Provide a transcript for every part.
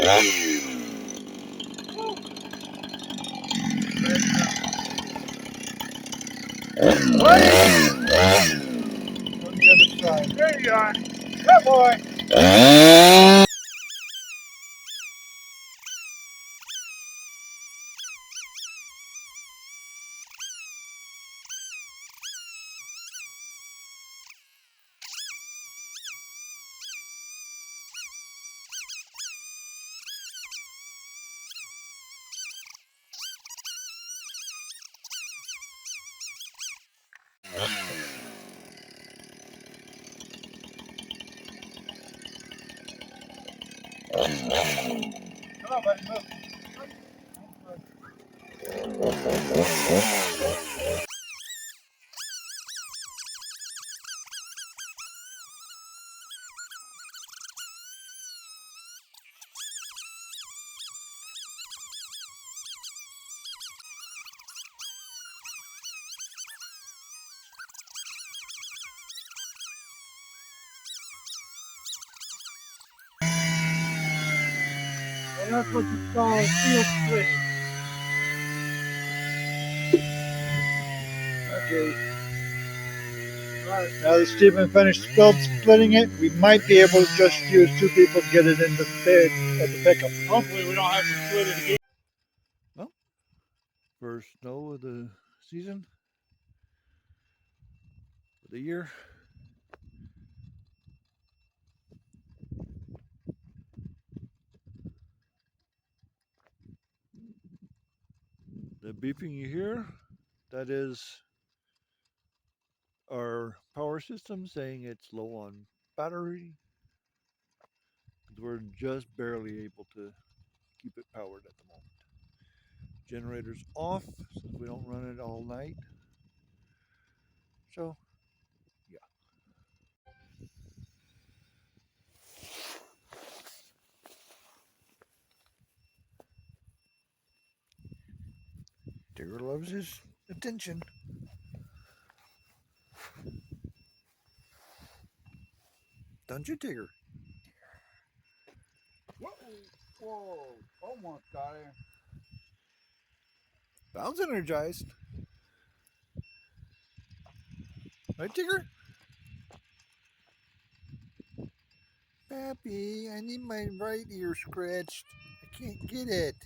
On the other side. There you are. Good boy. Come on, buddy, move. And that's what you call field splitting. Okay. Alright, now that Stephen finished field splitting it, we might be able to just use 2 people to get it in the bed at the pickup. Hopefully we don't have to split it again. Well, first snow of the season, of the year. The beeping you hear, that is our power system saying it's low on battery. We're just barely able to keep it powered at the moment. Generator's off, so we don't run it all night. So, yeah. Tigger loves his attention. Don't you, Tigger? Whoa, whoa, almost got him. Sounds energized. Right, Tigger? Pappy, I need my right ear scratched. I can't get it.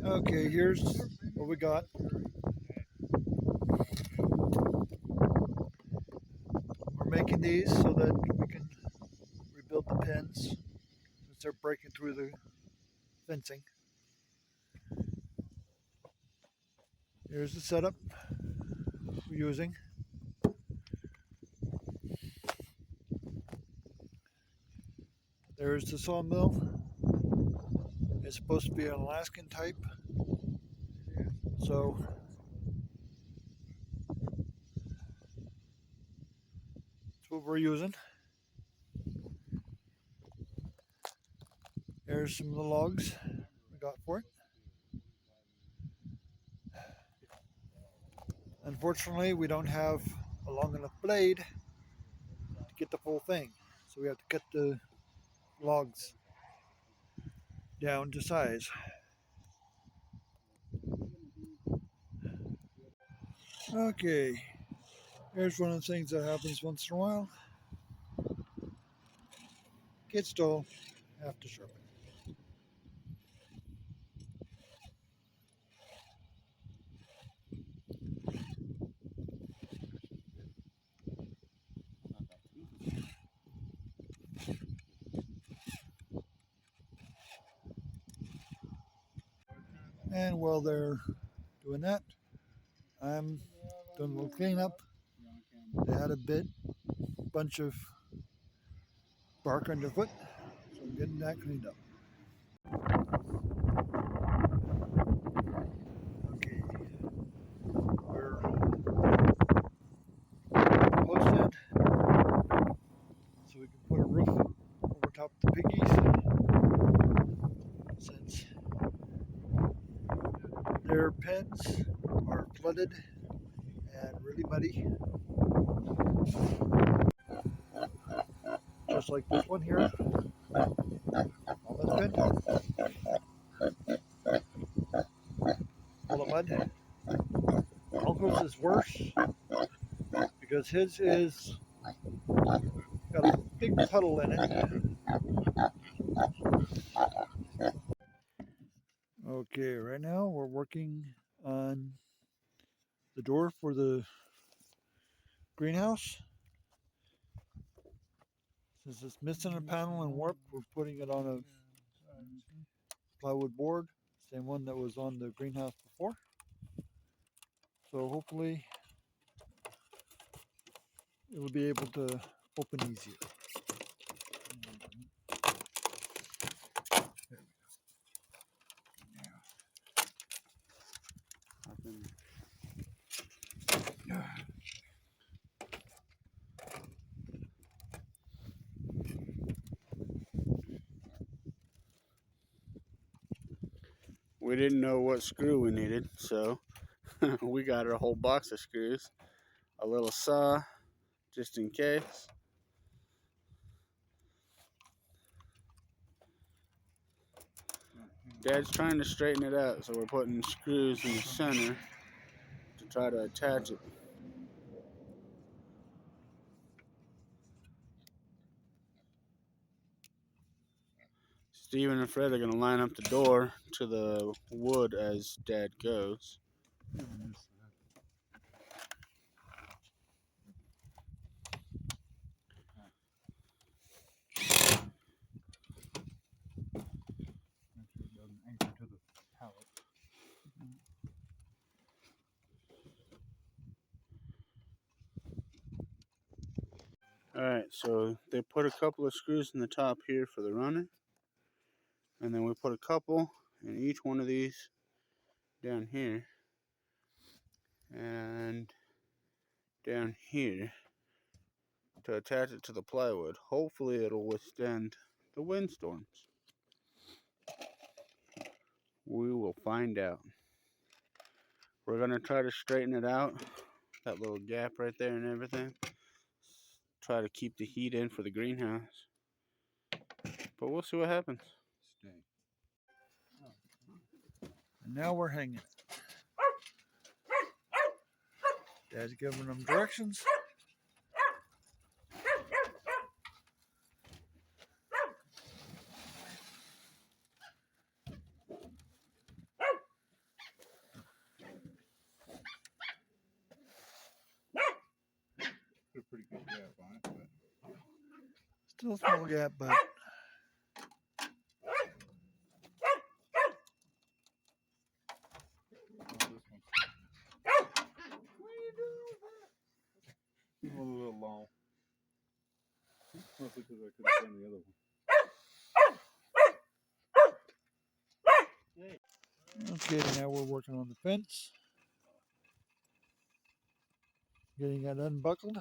Okay, here's what we got. We're making these so that we can rebuild the pins and start breaking through the fencing. Here's the setup we're using. There's the sawmill. It's supposed to be an Alaskan type. So that's what we're using. Here's some of the logs we got for it. Unfortunately, we don't have a long enough blade to get the full thing. So we have to cut the logs down to size. Okay, here's one of the things that happens once in a while. Gets dull, have to sharpen. And while they're doing that, I'm doing a little cleanup. They had a bunch of bark underfoot, so I'm getting that cleaned up. Okay, we're top the piggies since their pens are flooded and really muddy. Just like this one here. Mama's pen. Full of mud. Uncle's is worse because his is got a big puddle in it. Okay, right now we're working on the door for the greenhouse. Since it's missing a panel and warp, we're putting it on a plywood board, same one that was on the greenhouse before. So hopefully it will be able to open easier. We didn't know what screw we needed, so we got a whole box of screws, a little saw just in case. Dad's trying to straighten it out, so we're putting screws in the center to try to attach it. Steven and Fred are going to line up the door to the wood as Dad goes. Alright, so they put a couple of screws in the top here for the runner. And then we put a couple in each one of these down here. And down here to attach it to the plywood. Hopefully it'll withstand the windstorms. We will find out. We're going to try to straighten it out. That little gap right there and everything. Try to keep the heat in for the greenhouse. But we'll see what happens. And now we're hanging it. Dad's giving them directions. Put a pretty good gap on it, but Still a small gap, but this one's a little long. Mostly because I could have done the other one. okay, now we're working on the fence. Getting it unbuckled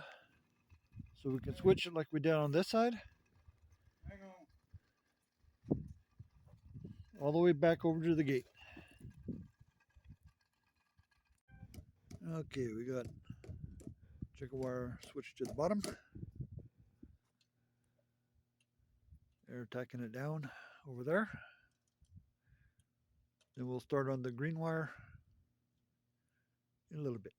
so we can switch it like we did on this side. Hang on. All the way back over to the gate. Okay, we got checker wire switched to the bottom. They're tacking it down over there. Then we'll start on the green wire in a little bit.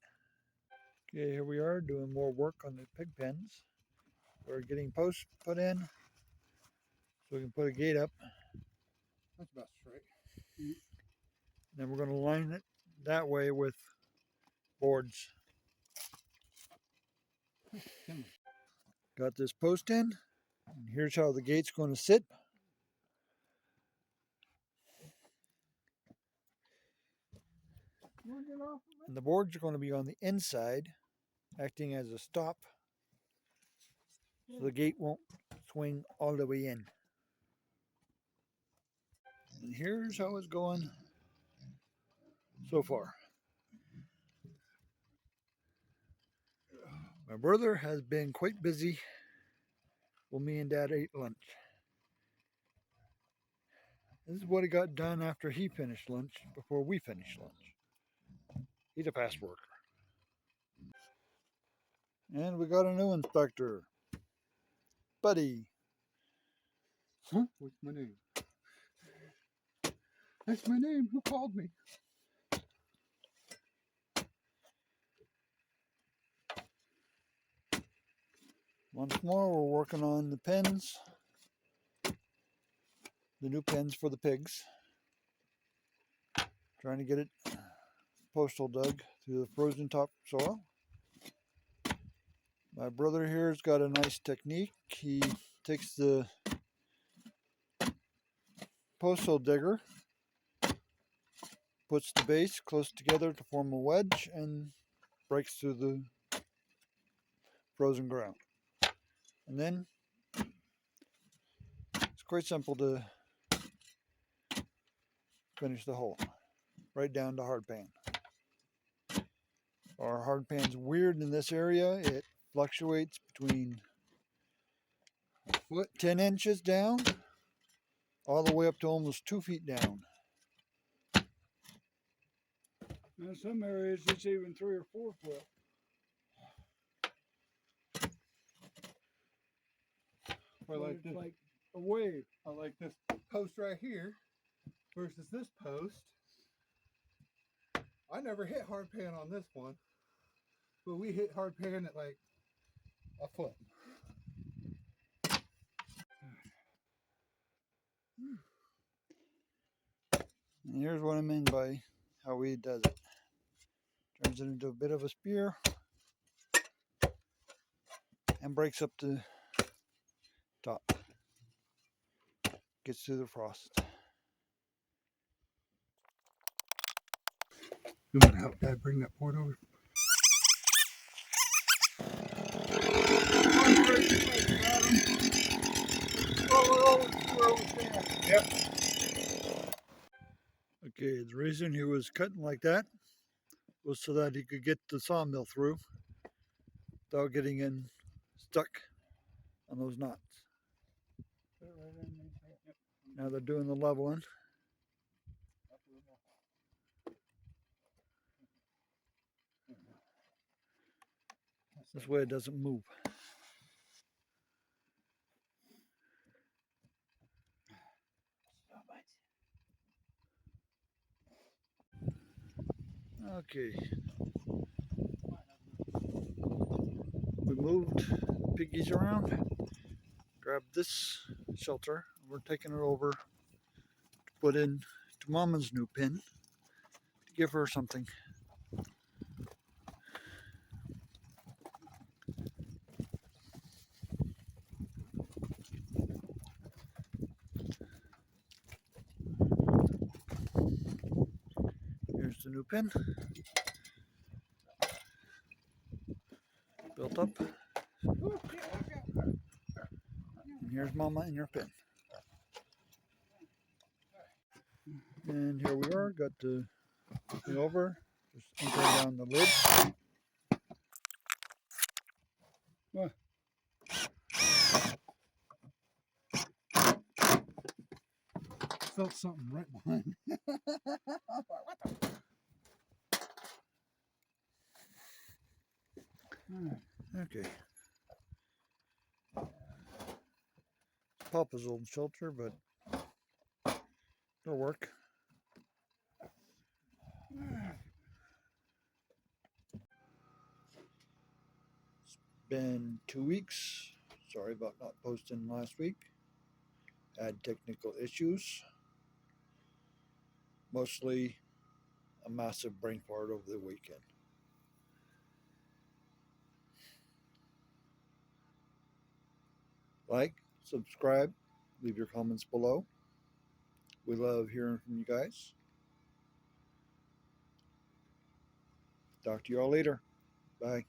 Okay, here we are doing more work on the pig pens. We're getting posts put in so we can put a gate up. That's about straight. Then we're going to line it that way with boards. Got this post in, and here's how the gate's going to sit. And the boards are going to be on the inside, acting as a stop, so the gate won't swing all the way in. And here's how it's going so far. My brother has been quite busy while me and Dad ate lunch. This is what he got done after he finished lunch, before we finished lunch. He's a fast worker. And we got a new inspector, Buddy. Huh? What's my name? That's my name. Who called me? Once more, we're working on the pens, the new pens for the pigs. Trying to get it postal dug through the frozen top soil. My brother here's got a nice technique. He takes the postal digger, puts the base close together to form a wedge, and breaks through the frozen ground. And then it's quite simple to finish the hole, right down to hard pan. Our hard pan's weird in this area. It fluctuates between 10 inches down all the way up to almost 2 feet down. In some areas, it's even 3 or 4 foot. I like It's this. like a wave. I like this post right here versus this post. I never hit hard pan on this one, but we hit hard pan at like a foot. And here's what I mean by how he does it. Turns it into a bit of a spear and breaks up the top. Gets through the frost. You want to help Dad bring that port over? Yep. Okay, the reason he was cutting like that was so that he could get the sawmill through without getting in stuck on those knots. Now they're doing the leveling. This way it doesn't move. Okay. We moved piggies around. Grabbed this shelter. We're taking it over to put in to Mama's new pen to give her something. Here's the new pen. Built up. And here's Mama in your pen. And here we are, got the thing over. Just anchor down the lid. What? Felt something right behind me. Okay. Papa's old shelter, but it'll work. It's been 2 weeks. Sorry about not posting last week. Had technical issues. Mostly a massive brain fart over the weekend. Like, subscribe, leave your comments below. We love hearing from you guys. Talk to you all later. Bye.